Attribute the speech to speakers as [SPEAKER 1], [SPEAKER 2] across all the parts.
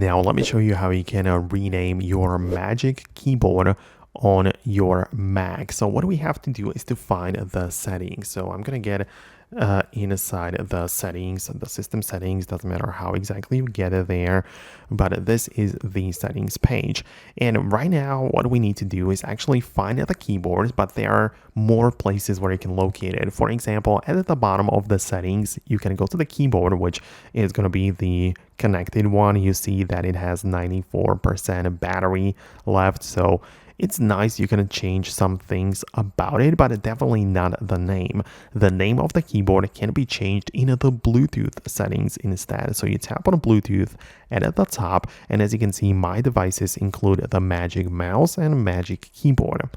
[SPEAKER 1] Now, let me show you how you can rename your Magic Keyboard on your Mac. So what we have to do is to find the settings. So I'm going to get inside the settings, the system settings, doesn't matter how exactly you get it there, but this is the settings page. And right now, what we need to do is actually find the keyboards, but there are more places where you can locate it. For example, at the bottom of the settings, you can go to the keyboard, which is going to be the connected one. You see that it has 94% battery left, so it's nice. You can change some things about it, but definitely not the name. The name of the keyboard can be changed in the Bluetooth settings instead. So you tap on Bluetooth and at the top, and as you can see, my devices include the Magic Mouse and Magic Keyboard.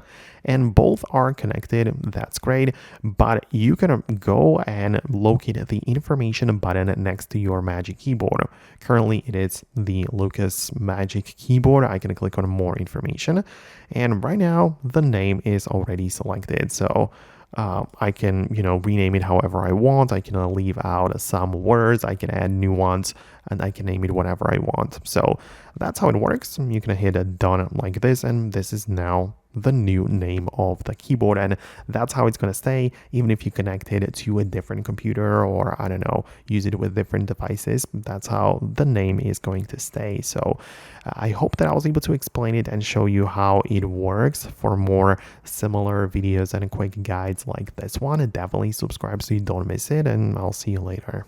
[SPEAKER 1] And both are connected. That's great, but you can go and locate the information button next to your Magic Keyboard. Currently, it is the Lucas Magic Keyboard. I can click on more information, and right now the name is already selected. So I can, rename it however I want. I can leave out some words. I can add new ones, and I can name it whatever I want. So that's how it works. You can hit a done like this, and this is now the new name of the keyboard, and that's how it's going to stay even if you connect it to a different computer, or I don't know, use it with different devices. That's how the name is going to stay. So I hope that I was able to explain it and show you how it works. For more similar videos and quick guides like this one, definitely subscribe so you don't miss it, and I'll see you later.